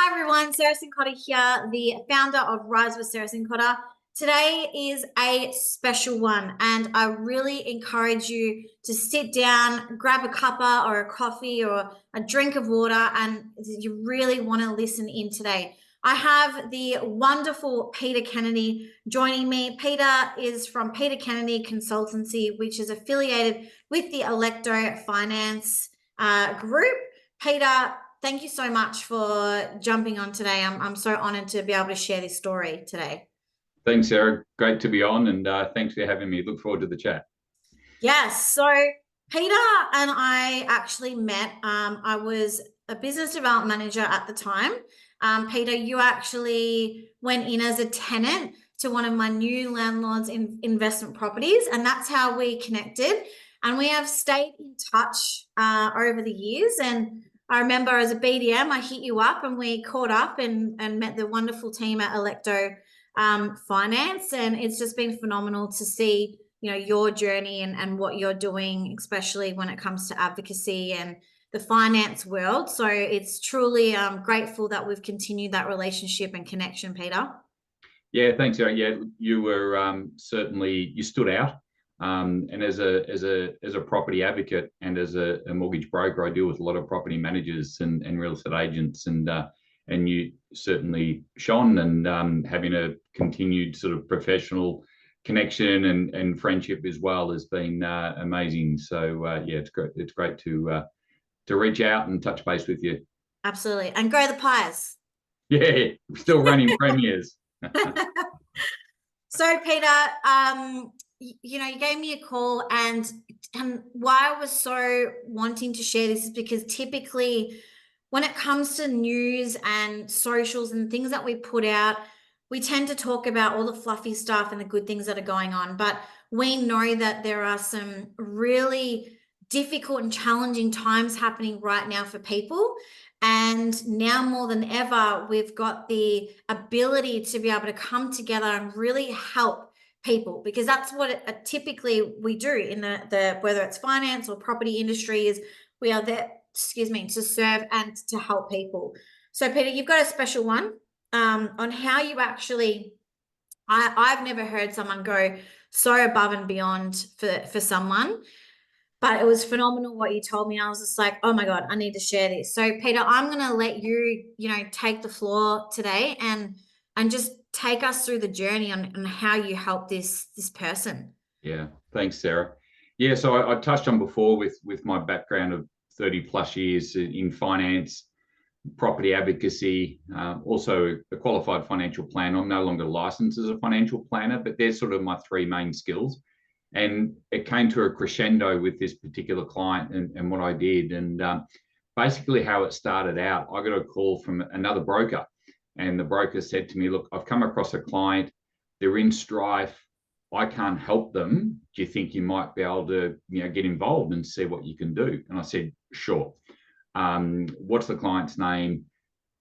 Hi everyone, Sarah Sincotta here, the founder of Rise with Sarah Sincotta. Today is a special one, and I really encourage you to sit down, grab a cuppa or a coffee or a drink of water, and you really want to listen in today. I have the wonderful Peter Kennedy joining me. Peter is from Peter Kennedy Consultancy, which is affiliated with the Electro Finance group. Peter, thank you so much for jumping on today. I'm so honored to be able to share this story today. Thanks, Sarah. Great to be on, and thanks for having me. Look forward to the chat. Yes. So Peter and I actually met. I was a business development manager at the time. Peter, you actually went in as a tenant to one of my new landlords in investment properties, and that's how we connected. And we have stayed in touch over the years. And I remember as a BDM, I hit you up and we caught up and met the wonderful team at Electro Finance. And it's just been phenomenal to see, your journey and what you're doing, especially when it comes to advocacy and the finance world. So it's truly grateful that we've continued that relationship and connection, Peter. Yeah, thanks, Sarah. Yeah, you were certainly, you stood out. And as a property advocate and as a mortgage broker, I deal with a lot of property managers and real estate agents, and you certainly shone, and having a continued sort of professional connection and friendship as well has been amazing. So yeah, it's great to reach out and touch base with you. Absolutely. And grow the pies. Yeah, still running premiers. So Peter, you gave me a call, and why I was so wanting to share this is because typically when it comes to news and socials and things that we put out, we tend to talk about all the fluffy stuff and the good things that are going on. But we know that there are some really difficult and challenging times happening right now for people. And now more than ever, we've got the ability to be able to come together and really help people, because that's what typically we do in the whether it's finance or property industry, is we are there, to serve and to help people. So Peter, you've got a special one on how you actually, I've never heard someone go so above and beyond for someone. But it was phenomenal what you told me. I was just like, oh my God, I need to share this. So Peter, I'm going to let you, take the floor today and just take us through the journey on how you help this person. Yeah, thanks, Sarah. Yeah, so I touched on before with my background of 30 plus years in finance, property advocacy, also a qualified financial planner. I'm no longer licensed as a financial planner, but they're sort of my three main skills. And it came to a crescendo with this particular client and what I did. And basically how it started out, I got a call from another broker, and the broker said to me, look, I've come across a client, they're in strife, I can't help them. Do you think you might be able to, get involved and see what you can do? And I said, sure. What's the client's name?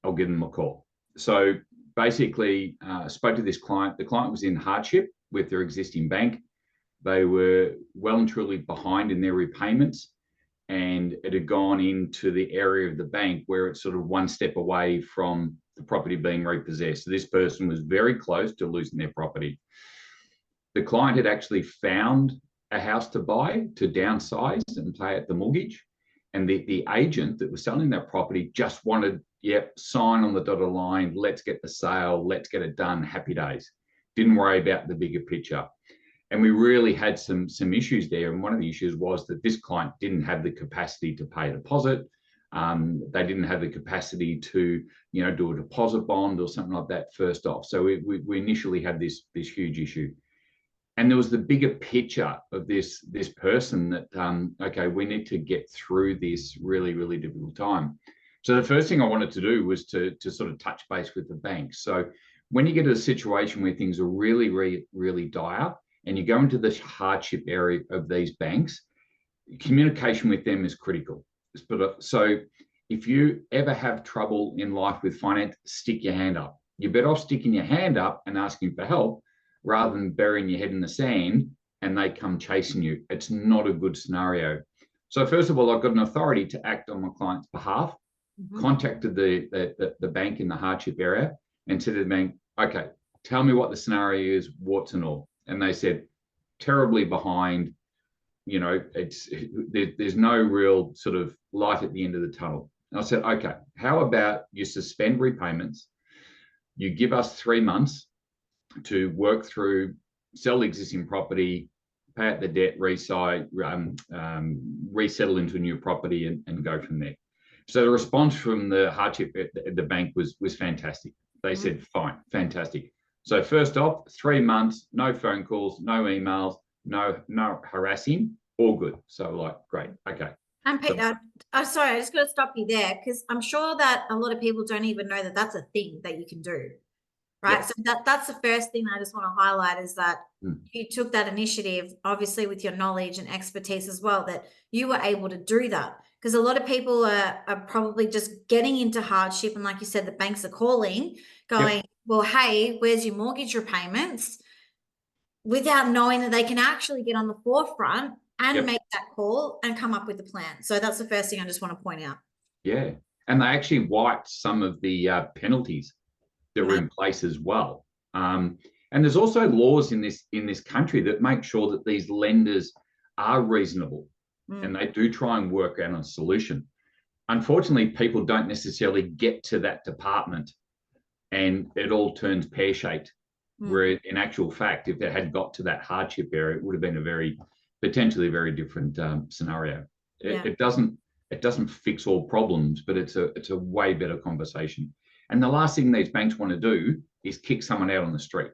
I'll give them a call. So basically, I spoke to this client. The client was in hardship with their existing bank. They were well and truly behind in their repayments, and it had gone into the area of the bank where it's sort of one step away from the property being repossessed. So this person was very close to losing their property. The client had actually found a house to buy to downsize and pay out the mortgage. And the agent that was selling that property just wanted, sign on the dotted line, let's get the sale, let's get it done, happy days. Didn't worry about the bigger picture. And we really had some issues there. And one of the issues was that this client didn't have the capacity to pay a deposit. They didn't have the capacity to, do a deposit bond or something like that first off. So we initially had this huge issue. And there was the bigger picture of this person that, okay, we need to get through this really, really difficult time. So the first thing I wanted to do was to sort of touch base with the bank. So when you get to a situation where things are really, really, really dire, and you go into the hardship area of these banks, communication with them is critical. So if you ever have trouble in life with finance, stick your hand up. You're better off sticking your hand up and asking for help rather than burying your head in the sand and they come chasing you. It's not a good scenario. So first of all, I've got an authority to act on my client's behalf. contacted the bank in the hardship area and said to the bank, okay, tell me what the scenario is, warts and all. And they said, terribly behind, there's no real sort of light at the end of the tunnel. And I said, okay, how about you suspend repayments? You give us 3 months to work through, sell existing property, pay out the debt, resettle into a new property and go from there. So the response from the hardship at the bank was fantastic. They said, fine, fantastic. So first off, 3 months, no phone calls, no emails, no harassing, all good. So like, great, okay. And Peter, sorry, I just got to stop you there because I'm sure that a lot of people don't even know that that's a thing that you can do, right? So that's the first thing I just want to highlight is that you took that initiative, obviously with your knowledge and expertise as well, that you were able to do that. Because a lot of people are probably just getting into hardship, and like you said, the banks are calling, going, well, hey, where's your mortgage repayments? Without knowing that they can actually get on the forefront and make that call and come up with a plan. So that's the first thing I just want to point out. Yeah. And they actually wiped some of the penalties that were in place as well. And there's also laws in this country that make sure that these lenders are reasonable and they do try and work out a solution. Unfortunately, people don't necessarily get to that department and it all turns pear-shaped. Where in actual fact, if it had got to that hardship area, it would have been a potentially very different scenario. It doesn't fix all problems, but it's a way better conversation. And the last thing these banks want to do is kick someone out on the street.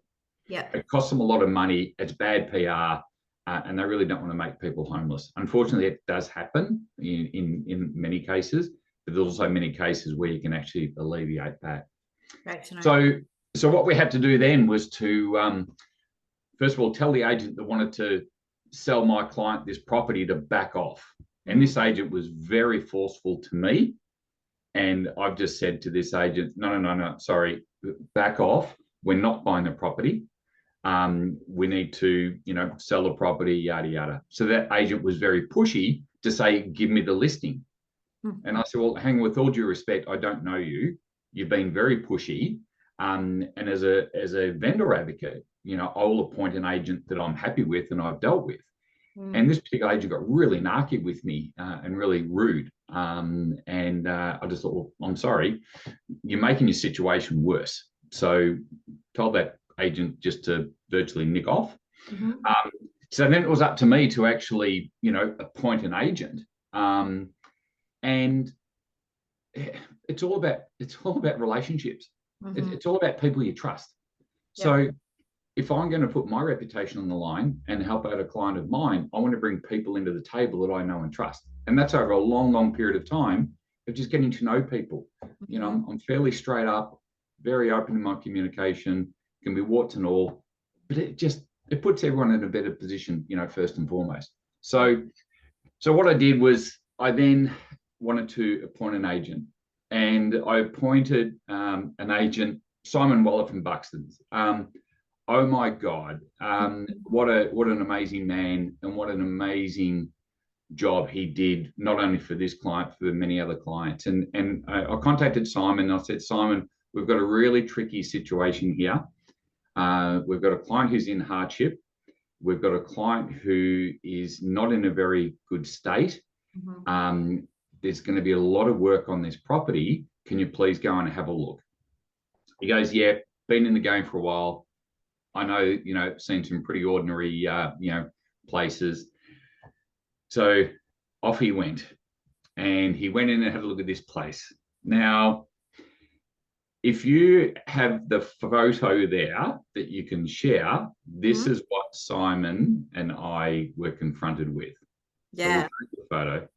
Yeah, it costs them a lot of money. It's bad PR, and they really don't want to make people homeless. Unfortunately, it does happen in many cases, but there's also many cases where you can actually alleviate that. Right to know. So what we had to do then was to, first of all, tell the agent that wanted to sell my client this property to back off. And this agent was very forceful to me. And I've just said to this agent, no, sorry, back off. We're not buying the property. We need to, sell the property, yada, yada. So that agent was very pushy to say, give me the listing. And I said, well, hang on, with all due respect, I don't know you. You've been very pushy. And as a vendor advocate, I will appoint an agent that I'm happy with and I've dealt with. And this particular agent got really narky with me and really rude. And I just thought, well, I'm sorry, you're making your situation worse. So told that agent just to virtually nick off. So then it was up to me to actually, appoint an agent. And it's all about relationships. It's all about people you trust. So if I'm going to put my reputation on the line and help out a client of mine, I want to bring people into the table that I know and trust. And that's over a long, long period of time of just getting to know people. I'm fairly straight up, very open in my communication, can be warts and all, but it puts everyone in a better position, first and foremost. So what I did was I then wanted to appoint an agent. And I appointed an agent, Simon Waller from Buxton's. Oh my God, what an amazing man and what an amazing job he did, not only for this client, for many other clients. And I contacted Simon and I said, Simon, we've got a really tricky situation here. We've got a client who's in hardship. We've got a client who is not in a very good state. There's going to be a lot of work on this property. Can you please go and have a look? He goes, yeah, been in the game for a while. I know, seen some pretty ordinary, places. So off he went and he went in and had a look at this place. Now, if you have the photo there that you can share, this is what Simon and I were confronted with. Yeah. So we'll take the photo.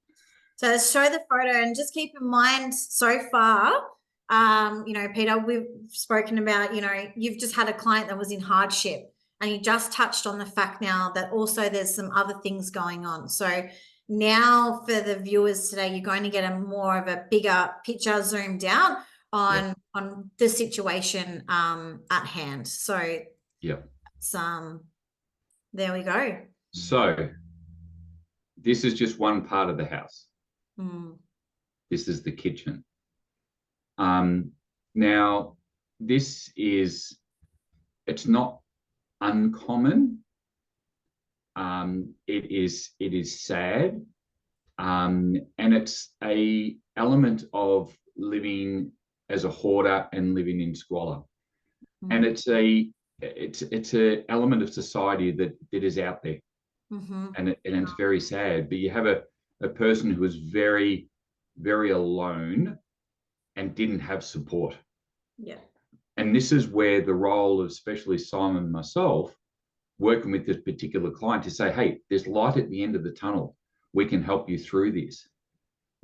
So let's show the photo and just keep in mind so far, Peter, we've spoken about, you've just had a client that was in hardship and you just touched on the fact now that also there's some other things going on. So now for the viewers today, you're going to get a more of a bigger picture zoomed out on the situation at hand. So there we go. So this is just one part of the house. This is the kitchen. Now, it's not uncommon. It is sad. And it's a element of living as a hoarder and living in squalor. Mm-hmm. And it's a element of society that is out there. Mm-hmm. And it's very sad. But you have a person who is very, very alone and didn't have support. Yeah. And this is where the role of especially Simon and myself working with this particular client to say, hey, there's light at the end of the tunnel. We can help you through this.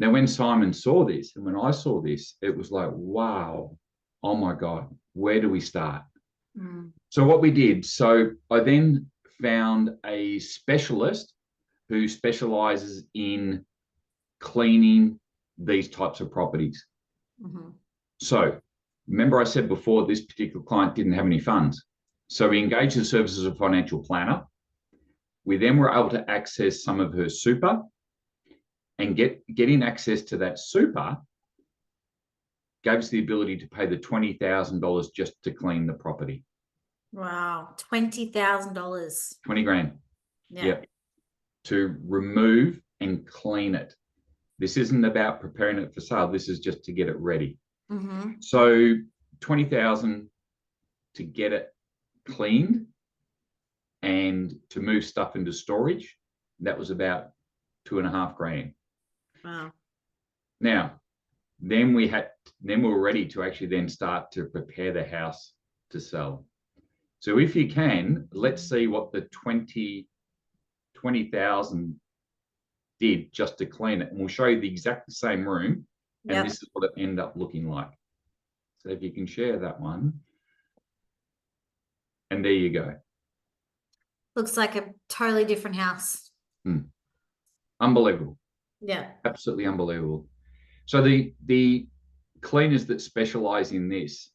Now, when Simon saw this and when I saw this, it was like, wow, oh my God, where do we start? Mm. So what we did, so I then found a specialist who specializes in cleaning these types of properties. Mm-hmm. So remember I said before, this particular client didn't have any funds. So we engaged the services of a financial planner. We then were able to access some of her super, and getting access to that super gave us the ability to pay the $20,000 just to clean the property. Wow, $20,000. 20 grand. Yeah. Yep. To remove and clean it. This isn't about preparing it for sale. This is just to get it ready. Mm-hmm. So 20,000 to get it cleaned and to move stuff into storage. That was about $2.5 grand. Wow. Now, then we were ready to actually then start to prepare the house to sell. So if you can, let's see what the 20,000 did just to clean it. And we'll show you the exact same room. And Yep. this is what it ended up looking like. So if you can share that one. And there you go. Looks like a totally different house. Unbelievable. Yeah. Absolutely unbelievable. So the cleaners that specialize in this,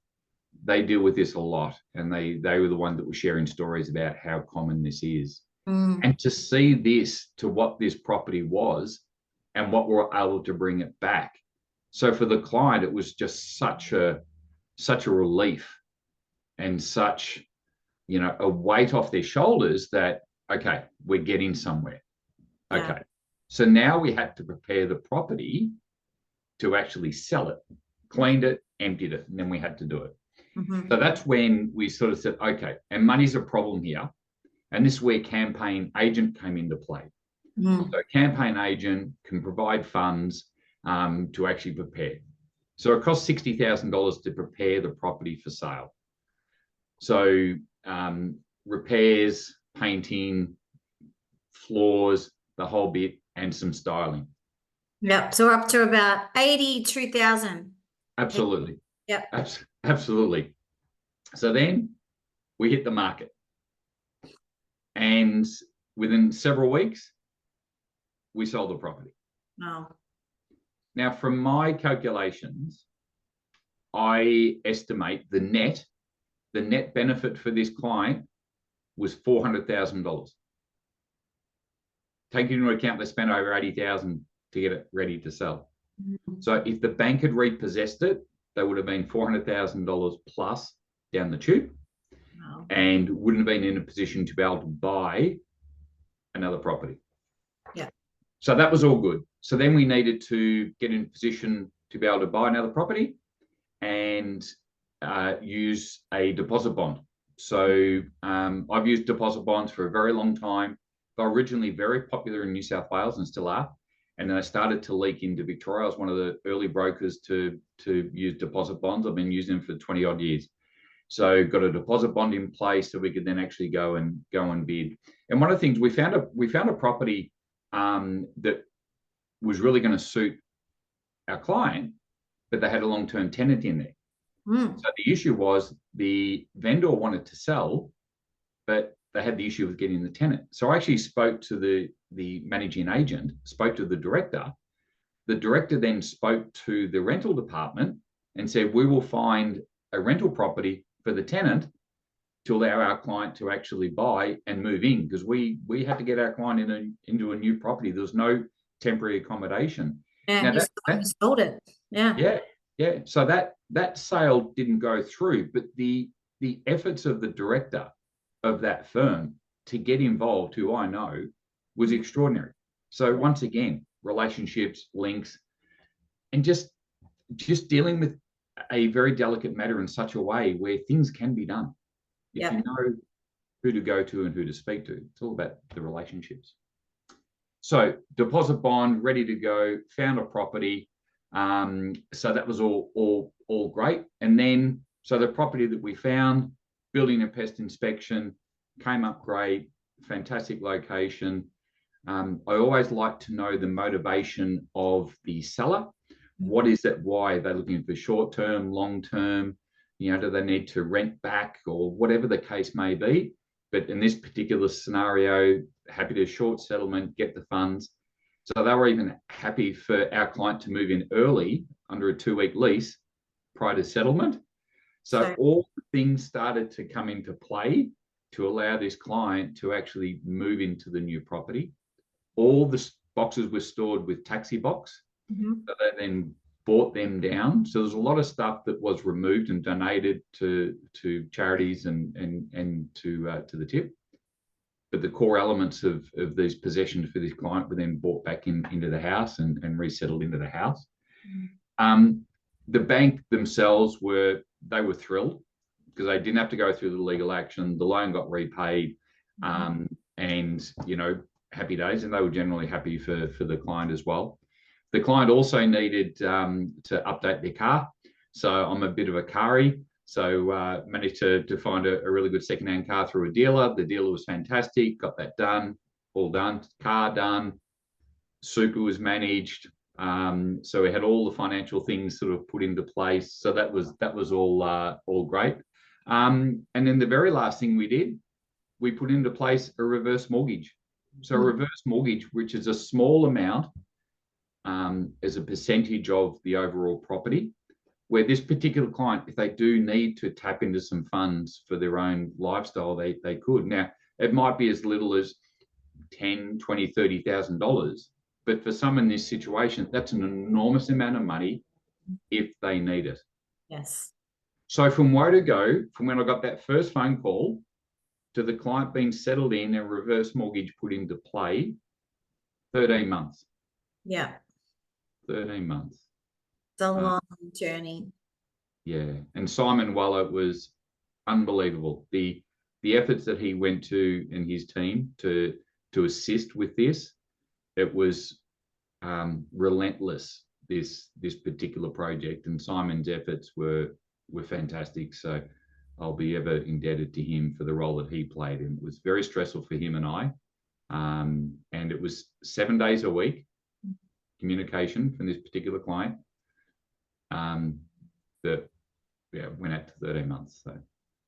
they deal with this a lot. And they were the one that were sharing stories about how common this is. Mm. And to see this to what this property was and what we're able to bring it back. So for the client, it was just such a relief and such, a weight off their shoulders that, okay, we're getting somewhere. Yeah. Okay. So now we had to prepare the property to actually sell it, cleaned it, emptied it, and then we had to do it. Mm-hmm. So that's when we sort of said, okay, and money's a problem here. And this is where campaign agent came into play. Mm. So campaign agent can provide funds to actually prepare. So it costs $60,000 to prepare the property for sale. So repairs, painting, floors, the whole bit, and some styling. Yep. So we're up to about 82,000. Absolutely. Yep. Absolutely. So then we hit the market. And within several weeks, we sold the property. Wow. Now, from my calculations, I estimate the net benefit for this client was $400,000. Taking into account they spent over $80,000 to get it ready to sell. Mm-hmm. So if the bank had repossessed it, they would have been $400,000 plus down the tube. Wow. And wouldn't have been in a position to be able to buy another property. Yeah. So that was all good. So then we needed to get in a position to be able to buy another property and use a deposit bond. So I've used deposit bonds for a very long time. They're originally very popular in New South Wales and still are. And then I started to leak into Victoria. I was one of the early brokers to use deposit bonds. I've been using them for 20 odd years. So got a deposit bond in place so we could then actually go and bid. And one of the things we found a property that was really going to suit our client, but they had a long-term tenant in there. Mm. So the issue was the vendor wanted to sell, but they had the issue with getting the tenant. So I actually spoke to the managing agent, spoke to the director. The director then spoke to the rental department and said, we will find a rental property for the tenant to allow our client to actually buy and move in, because we had to get our client into a new property. There was no temporary accommodation. Yeah, Now you sold it. Yeah. Yeah, so that sale didn't go through, but the efforts of the director of that firm to get involved, who I know, was extraordinary. So once again, relationships, links, and just dealing with a very delicate matter in such a way where things can be done. If you know who to go to and who to speak to, it's all about the relationships. So deposit bond, ready to go, found a property. So that was all great. And then, so the property that we found, building and pest inspection, came up great, fantastic location. I always like to know the motivation of the seller. What is it? Why are they looking for short term, long term? You know, do they need to rent back or whatever the case may be? But in this particular scenario, happy to short settlement, get the funds. So they were even happy for our client to move in early under a 2-week lease prior to settlement. So all things started to come into play to allow this client to actually move into the new property. All the boxes were stored with taxi box. So they then bought them down. So there's a lot of stuff that was removed and donated to charities and to the tip. But the core elements of these possessions for this client were then brought back into the house and resettled into the house. The bank themselves were thrilled because they didn't have to go through the legal action. The loan got repaid, and happy days. And they were generally happy for the client as well. The client also needed to update their car. So I'm a bit of a carie. So managed to find a really good secondhand car through a dealer. The dealer was fantastic, got that done, all done, car done, super was managed. So we had all the financial things sort of put into place. So that was all great. And then the very last thing we did, we put into place a reverse mortgage. So a reverse mortgage, which is a small amount as a percentage of the overall property, where this particular client, if they do need to tap into some funds for their own lifestyle, they could. Now, it might be as little as $10,000, $20,000, $30,000, but for some in this situation, that's an enormous amount of money if they need it. Yes. So from where to go, from when I got that first phone call to the client being settled in and reverse mortgage put into play, 13 months. Yeah. 13 months. It's a long journey. Yeah. And Simon Waller was unbelievable. The efforts that he went to and his team to assist with this, it was relentless, this particular project. And Simon's efforts were fantastic. So I'll be ever indebted to him for the role that he played. And it was very stressful for him and I. And it was 7 days a week communication from this particular client that went out to 13 months. So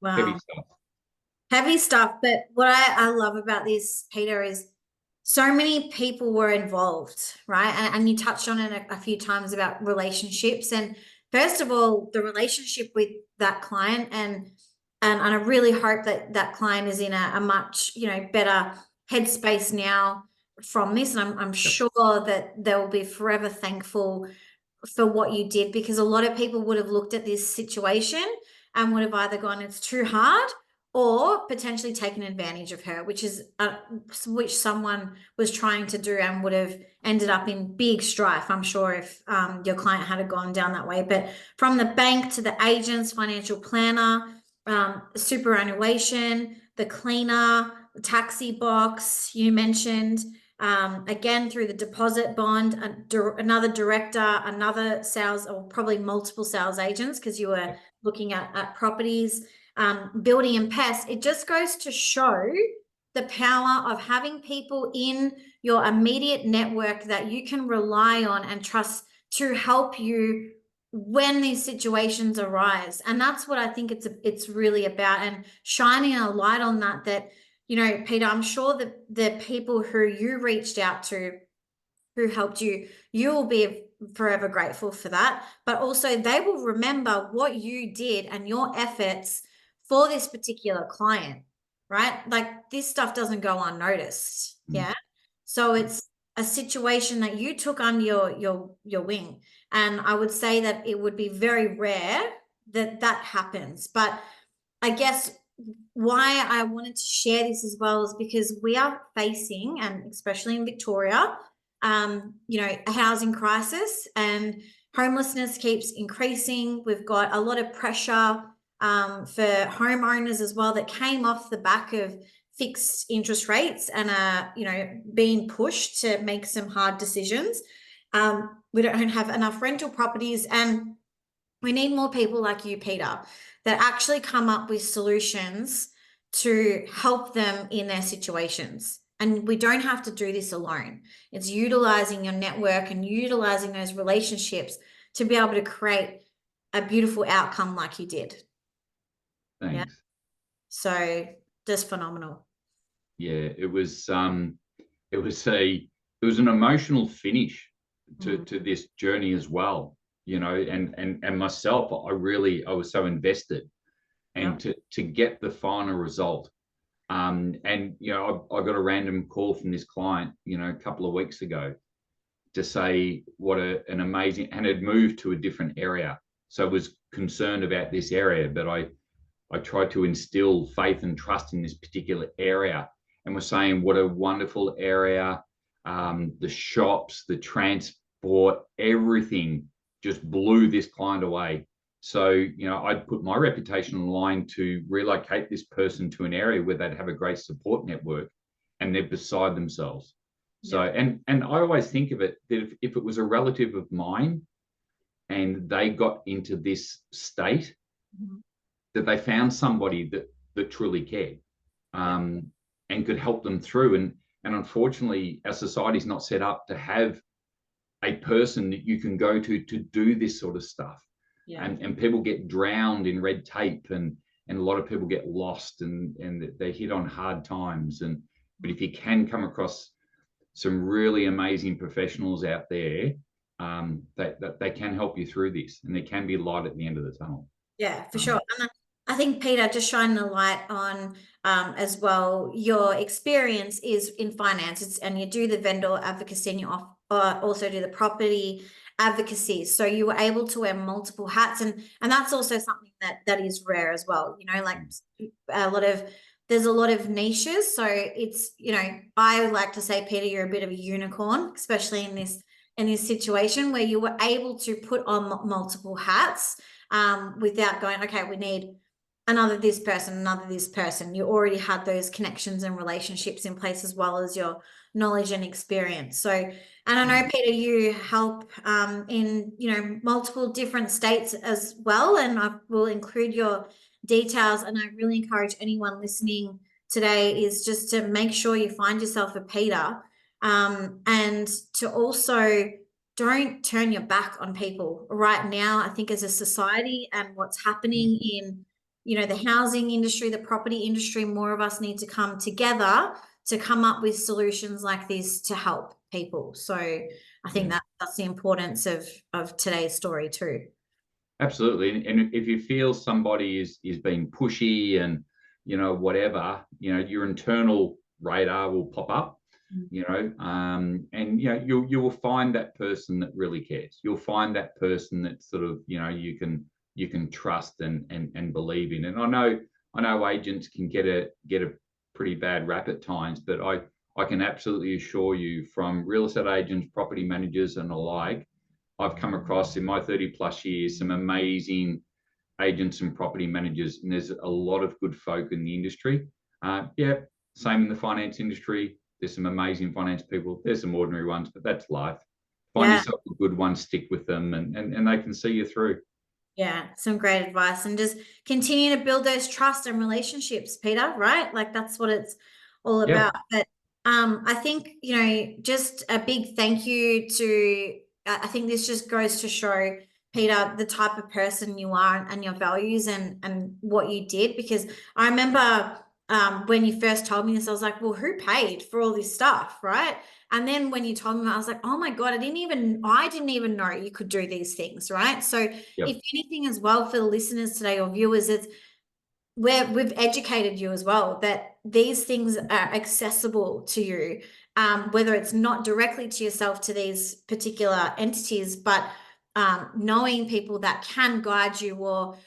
Wow. heavy stuff. Heavy stuff. But what I love about this, Peter, is so many people were involved, right? And you touched on it a few times about relationships. And first of all, the relationship with that client, and I really hope that that client is in a much better headspace now from this. And I'm sure that they'll be forever thankful for what you did, because a lot of people would have looked at this situation and would have either gone, it's too hard, or potentially taken advantage of her, which which someone was trying to do and would have ended up in big strife, I'm sure, if your client had gone down that way. But from the bank to the agents, financial planner, superannuation, the cleaner, the taxi box you mentioned, again through the deposit bond, another director, another sales, or probably multiple sales agents, because you were looking at properties, building and pests. It just goes to show the power of having people in your immediate network that you can rely on and trust to help you when these situations arise. And that's what I think it's really about, and shining a light on that Peter, I'm sure that the people who you reached out to, who helped you, you will be forever grateful for that. But also they will remember what you did and your efforts for this particular client, right? Like, this stuff doesn't go unnoticed. Yeah. So it's a situation that you took under your wing. And I would say that it would be very rare that that happens. But I guess why I wanted to share this as well is because we are facing, and especially in Victoria, a housing crisis, and homelessness keeps increasing. We've got a lot of pressure for homeowners as well that came off the back of fixed interest rates and are, being pushed to make some hard decisions. We don't have enough rental properties, and we need more people like you, Peter, that actually come up with solutions to help them in their situations. And we don't have to do this alone. It's utilizing your network and utilizing those relationships to be able to create a beautiful outcome like you did. Thanks. Yeah. So just phenomenal. Yeah, it was an emotional finish to this journey as well, and myself, I was so invested, and to get the final result. And I got a random call from this client, a couple of weeks ago, to say what an amazing, and had moved to a different area, so was concerned about this area, but I tried to instill faith and trust in this particular area, and was saying what a wonderful area. The shops, the transport, everything just blew this client away. So, I'd put my reputation on the line to relocate this person to an area where they'd have a great support network, and they're beside themselves. So, and I always think of it that if it was a relative of mine and they got into this state, that they found somebody that truly cared, and could help them through. And unfortunately, our society is not set up to have a person that you can go to do this sort of stuff. And people get drowned in red tape, and a lot of people get lost, and they hit on hard times. But if you can come across some really amazing professionals out there, that they can help you through this, and there can be light at the end of the tunnel. Yeah, for sure. And I think, Peter, just shining a light on as well, your experience is in finance, and you do the vendor advocacy, and you also do the property advocacy. So you were able to wear multiple hats, and that's also something that is rare as well. Like there's a lot of niches. So it's, I like to say, Peter, you're a bit of a unicorn, especially in this situation where you were able to put on multiple hats without going, okay, we need another this person. You already had those connections and relationships in place, as well as your knowledge and experience. So, and I know, Peter, you help in, multiple different states as well, and I will include your details. And I really encourage anyone listening today is just to make sure you find yourself a Peter, and to also don't turn your back on people right now. I think as a society and what's happening in, the housing industry, the property industry, more of us need to come together to come up with solutions like this to help people. So I think that's the importance of today's story too. Absolutely. And if you feel somebody is being pushy and, whatever, your internal radar will pop up, and, you will find that person that really cares. You'll find that person that sort of, you can trust and believe in. And I know agents can get a pretty bad rap at times, but I can absolutely assure you, from real estate agents, property managers, and the like, I've come across in my 30 plus years some amazing agents and property managers, and there's a lot of good folk in the industry. Same in the finance industry. There's some amazing finance people. There's some ordinary ones, but that's life. Find yourself a good one, stick with them, and they can see you through. Yeah, some great advice, and just continue to build those trust and relationships, Peter, right? Like that's what it's all about. But I think, just a big thank you to, I think this just goes to show, Peter, the type of person you are and your values and what you did. Because I remember when you first told me this, I was like, well, who paid for all this stuff, right? And then when you told me, I was like, oh my God, I didn't even know you could do these things, right? So if anything as well, for the listeners today or viewers, it's we've educated you as well that these things are accessible to you. whether it's not directly to yourself, to these particular entities, but knowing people that can guide you or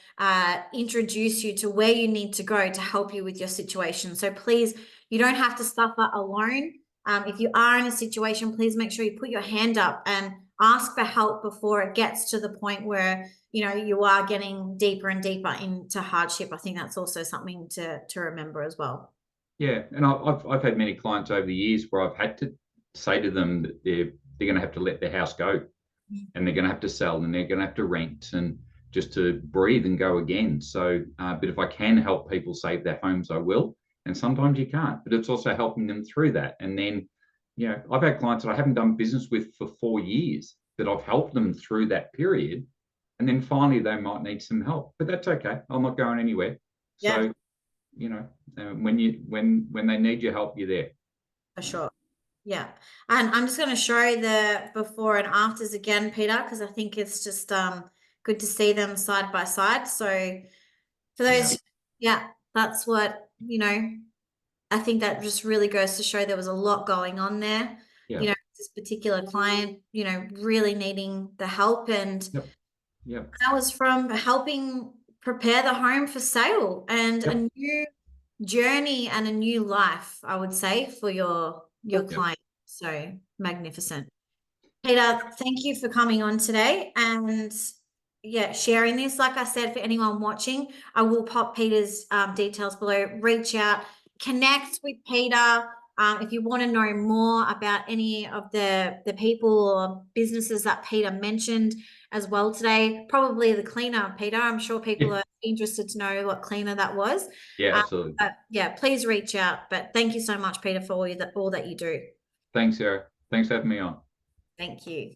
introduce you to where you need to go to help you with your situation. So please, you don't have to suffer alone. If you are in a situation, please make sure you put your hand up and ask for help before it gets to the point where, you know, you are getting deeper and deeper into hardship. I think that's also something to remember as well. Yeah, and I've had many clients over the years where I've had to say to them that they're going to have to let their house go, and they're going to have to sell, and they're going to have to rent, and just to breathe and go again. So, but if I can help people save their homes, I will. And sometimes you can't, but it's also helping them through that. And then, you know, I've had clients that I haven't done business with for 4 years, that I've helped them through that period, and then finally they might need some help, but that's okay. I'm not going anywhere. Yeah. So, you know, when they need your help, you're there. For sure. Yeah. And I'm just going to show the before and afters again, Peter, because I think it's just good to see them side by side. So for those, yeah, that's what, you know, I think that just really goes to show there was a lot going on there. Yeah. You know, this particular client, you know, really needing the help. And Yep. that was from helping prepare the home for sale and Yep. a new journey and a new life, I would say, for your client. So magnificent. Peter, thank you for coming on today and yeah, sharing this. Like I said, for anyone watching, I will pop Peter's details below. Reach out, connect with Peter. If you want to know more about any of the people or businesses that Peter mentioned as well today, probably the cleaner, Peter. I'm sure people are interested to know what cleaner that was. Yeah, absolutely. Yeah, please reach out. But thank you so much, Peter, for all that you do. Thanks, Sarah. Thanks for having me on. Thank you.